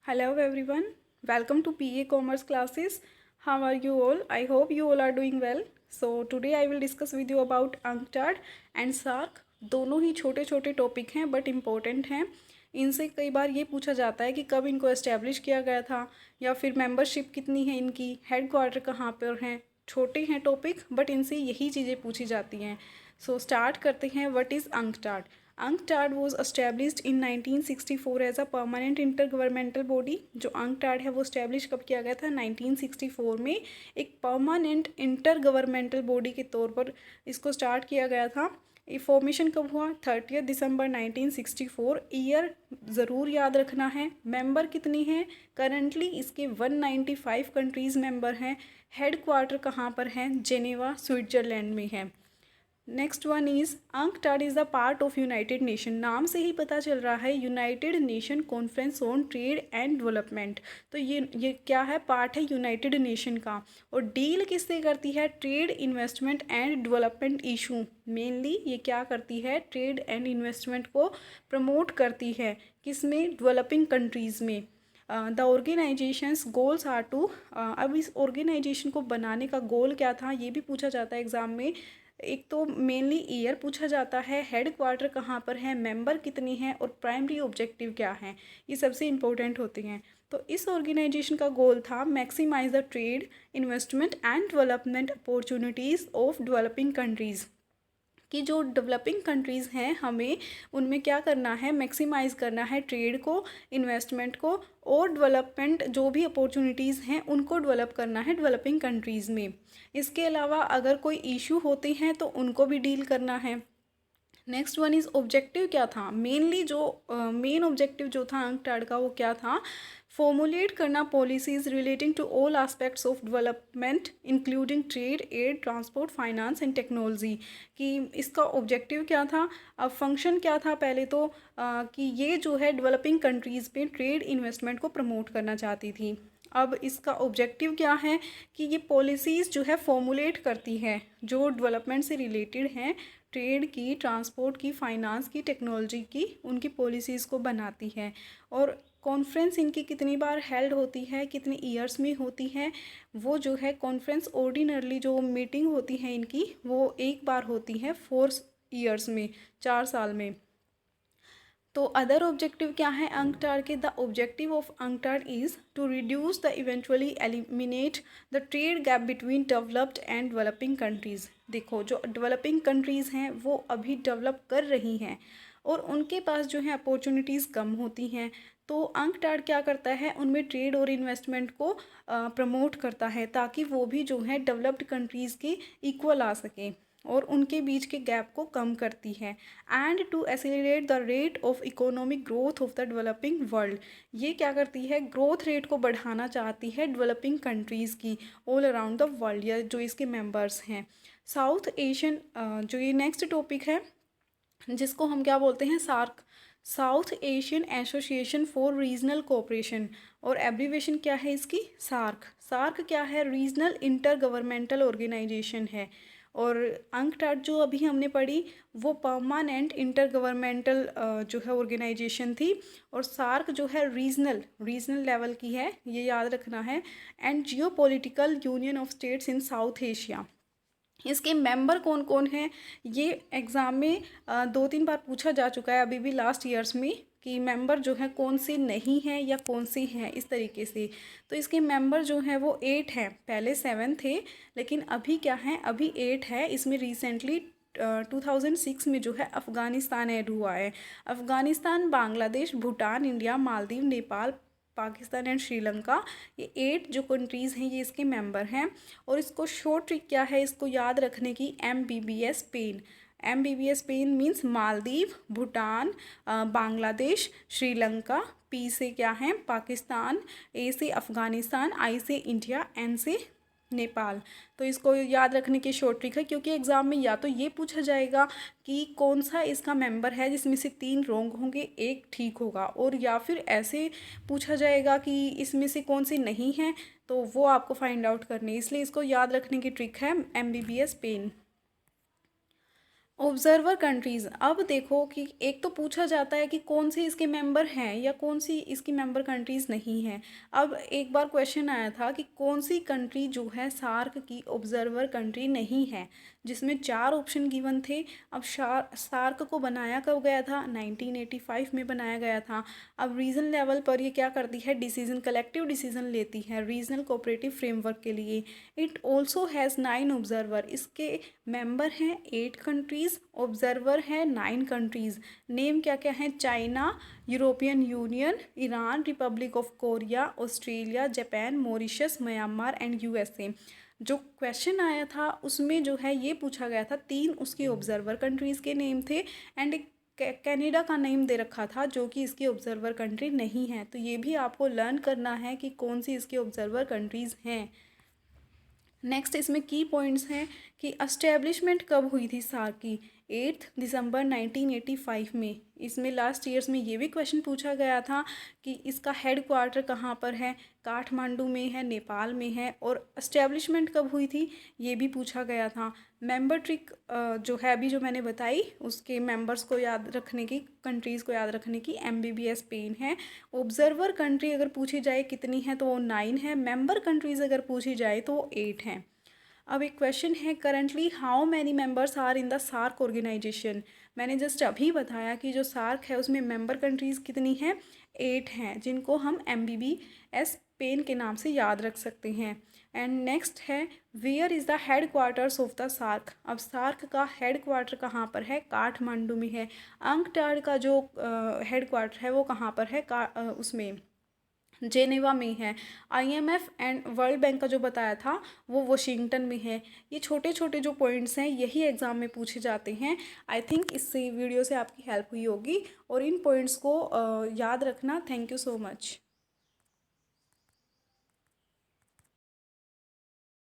Hello everyone, welcome to PA Commerce classes. How are you all? I hope you all are doing well. So today I will discuss with you about UNCTAD and SARC. दोनों ही छोटे छोटे topic हैं but important हैं. इनसे कई बार ये पूछा जाता है कि कब इनको एस्टेब्लिश किया गया था या फिर मेंबरशिप कितनी है इनकी, हेड क्वार्टर कहाँ पर हैं. छोटे हैं टॉपिक बट इनसे यही चीज़ें पूछी जाती हैं. सो स्टार्ट करते हैं. What is UNCTAD? UNCTAD was established in 1964 as a permanent intergovernmental body. जो UNCTAD है वो स्टैब्लिश कब किया गया था? 1964 में एक परमानेंट इंटरगवर्नमेंटल बॉडी के तौर पर इसको स्टार्ट किया गया था. ये फॉर्मेशन कब हुआ? 30 दिसंबर 1964. ईयर ज़रूर याद रखना है. मेंबर कितनी हैं? करंटली इसके 195 कंट्रीज़ मेंबर हैं. हेड क्वार्टर कहाँ पर हैं? जेनेवा, स्विट्ज़रलैंड में है. Next one is UNCTAD is the part of United nation. नाम से ही पता चल रहा है United nation conference on trade and development. तो ये क्या है? पार्ट है यूनाइटेड नेशन का. और डील किससे करती है? Trade, investment and development issue. Mainly ये क्या करती है? ट्रेड एंड इन्वेस्टमेंट को प्रमोट करती है. किसमें? डेवलपिंग कंट्रीज़ में. The organisations goals are to. अब इस ऑर्गेनाइजेशन को बनाने का गोल क्या था ये भी पूछा जाता है एग्ज़ाम में. एक तो मेनली ईयर पूछा जाता है, हेड क्वार्टर कहाँ पर है, मेंबर कितनी हैं और प्राइमरी ऑब्जेक्टिव क्या है. ये सबसे इम्पोर्टेंट होते हैं. तो इस ऑर्गेनाइजेशन का गोल था maximise the trade, investment and development opportunities of developing countries. कि जो डेवलपिंग कंट्रीज़ हैं हमें उनमें क्या करना है? मैक्सिमाइज़ करना है ट्रेड को, इन्वेस्टमेंट को और डेवलपमेंट जो भी अपॉर्चुनिटीज़ हैं उनको डेवलप करना है डेवलपिंग कंट्रीज़ में. इसके अलावा अगर कोई इशू होते हैं तो उनको भी डील करना है. नेक्स्ट वन इज़ ऑब्जेक्टिव क्या था? मेनली जो मेन ऑब्जेक्टिव जो था UNCTAD का वो क्या था? फॉर्मुलेट करना policies relating to all aspects of development including trade, aid, transport, finance and technology. कि इसका ऑब्जेक्टिव क्या था? अब फंक्शन क्या था? पहले तो कि ये जो है डेवलपिंग कंट्रीज़ पे ट्रेड इन्वेस्टमेंट को प्रमोट करना चाहती थी. अब इसका ऑब्जेक्टिव क्या है? कि ये पॉलिसीज़ जो है फॉर्मुलेट करती है जो डेवलपमेंट से रिलेटेड हैं, ट्रेड की, ट्रांसपोर्ट की, फाइनेंस की, टेक्नोलॉजी की, उनकी पॉलिसीज़ को बनाती है. और कॉन्फ्रेंस इनकी कितनी बार हेल्ड होती है, कितने ईयर्स में होती है? वो जो है कॉन्फ्रेंस ऑर्डिनरली जो मीटिंग होती है इनकी वो एक बार होती है 4 ईयर्स में, 4 साल में. तो अदर ऑब्जेक्टिव क्या है UNCTAD के? The objective of UNCTAD is to reduce the eventually eliminate the trade gap between developed and developing countries. देखो जो डेवलपिंग कंट्रीज़ हैं वो अभी डेवलप कर रही हैं और उनके पास जो है अपॉर्चुनिटीज़ कम होती हैं. तो UNCTAD क्या करता है? उनमें ट्रेड और इन्वेस्टमेंट को प्रमोट करता है ताकि वो भी जो है डेवलप्ड कंट्रीज़ के इक्वल आ सकें और उनके बीच के गैप को कम करती है. And to accelerate the rate of economic growth of the developing world. ये क्या करती है? ग्रोथ रेट को बढ़ाना चाहती है डेवलपिंग कंट्रीज़ की ऑल अराउंड द वर्ल्ड या जो इसके मेंबर्स हैं. साउथ एशियन जो ये नेक्स्ट टॉपिक है जिसको हम क्या बोलते हैं? SAARC, South Asian Association for Regional Cooperation. और एब्रीवेशन क्या है इसकी? सार्क. सार्क क्या है? रीजनल इंटर गवर्नमेंटल ऑर्गेनाइजेशन है. और UNCTAD जो अभी हमने पढ़ी वो परमानेंट इंटर गवर्नमेंटल जो है ऑर्गेनाइजेशन थी. और सार्क जो है रीजनल लेवल की है, ये याद रखना है. And Jio political union of states in south Asia. इसके मेंबर कौन कौन हैं? ये एग्ज़ाम में 2-3 बार पूछा जा चुका है अभी भी लास्ट ईयर्स में कि मेंबर जो है कौन से नहीं हैं या कौन से हैं, इस तरीके से. तो इसके मेंबर जो हैं वो 8 हैं. पहले 7 थे लेकिन अभी क्या हैं? अभी 8 है. इसमें रिसेंटली 2006 में जो है अफ़गानिस्तान ऐड हुआ है. अफ़गानिस्तान, बांग्लादेश, भूटान, इंडिया, मालदीव, नेपाल, पाकिस्तान एंड श्रीलंका, ये 8 जो कंट्रीज़ हैं ये इसके मेंबर हैं. और इसको शॉर्ट ट्रिक क्या है इसको याद रखने की? MBBS pen. MBBS pen means Maldives, Bhutan, Bangladesh, Sri Lanka. P से क्या है? पाकिस्तान. A से अफ़गानिस्तान. I से इंडिया. N से नेपाल. तो इसको याद रखने की शॉर्ट ट्रिक है क्योंकि एग्ज़ाम में या तो ये पूछा जाएगा कि कौन सा इसका मेंबर है जिसमें से 3 रॉन्ग होंगे, एक ठीक होगा, और या फिर ऐसे पूछा जाएगा कि इसमें से कौन से नहीं हैं, तो वो आपको फाइंड आउट करनी है. इसलिए इसको याद रखने की ट्रिक है MBBS पेन. ऑब्जर्वर कंट्रीज़, अब देखो कि एक तो पूछा जाता है कि कौन सी इसके मेंबर हैं या कौन सी इसकी मेंबर कंट्रीज़ नहीं हैं। अब एक बार क्वेश्चन आया था कि कौन सी कंट्री जो है सार्क की ऑब्जर्वर कंट्री नहीं है, जिसमें 4 ऑप्शन गिवन थे। अब सार्क को बनाया कब गया था? 1985 में बनाया गया था। अब रीजन लेवल पर ये क्या करती है? डिसीजन, कलेक्टिव डिसीजन लेती है रीजनल कोऑपरेटिव फ्रेमवर्क के लिए। इट ऑल्सो हैज़ 9 ऑब्जर्वर, इसके मेंबर हैं 8 कंट्रीज़, ऑब्जर्वर हैं 9 कंट्रीज़। नेम क्या क्या हैं? China, European union, Iran, Republic of Korea, Australia, Japan, Mauritius, Myanmar and USA. जो क्वेश्चन आया था उसमें जो है ये पूछा गया था, 3 उसकी ऑब्जर्वर कंट्रीज़ के नेम थे एंड एक कनाडा का नेम दे रखा था जो कि इसकी ऑब्जर्वर कंट्री नहीं है। तो ये भी आपको लर्न करना है कि कौन सी इसकी ऑब्जर्वर कंट्रीज़ हैं। नेक्स्ट इसमें की पॉइंट्स हैं कि एस्टेब्लिशमेंट कब हुई थी सार्क की? 8 दिसंबर 1985 में। इसमें लास्ट ईयर्स में ये भी क्वेश्चन पूछा गया था कि इसका हेड क्वार्टर कहाँ पर है? काठमांडू में है, नेपाल में है। और एस्टेब्लिशमेंट कब हुई थी ये भी पूछा गया था। मेंबर ट्रिक जो है अभी जो मैंने बताई, उसके मेंबर्स को याद रखने की, कंट्रीज़ को याद रखने की, MBBS पेन है। ऑब्जर्वर कंट्री अगर पूछी जाए कितनी है तो वो 9 है। मेंबर कंट्रीज़ अगर पूछी जाए तो वो 8 हैं। अब एक क्वेश्चन है, currently how many members are in the SAARC organisation. मैंने जस्ट अभी बताया कि जो सार्क है उसमें मेंबर कंट्रीज़ कितनी हैं? 8 हैं, जिनको हम MBBS पेन के नाम से याद रख सकते हैं। एंड नेक्स्ट है, where is the headquarters of the SAARC. अब सार्क का हेड क्वार्टर कहाँ पर है? काठमांडू में है। अंकटाड का जो हेड क्वार्टर है वो कहाँ पर है? उसमें जेनेवा में है। IMF एंड वर्ल्ड बैंक का जो बताया था वो वॉशिंगटन में है। ये छोटे छोटे जो पॉइंट्स हैं यही एग्ज़ाम में पूछे जाते हैं। आई थिंक इससे वीडियो से आपकी हेल्प हुई होगी और इन पॉइंट्स को याद रखना। Thank you so much.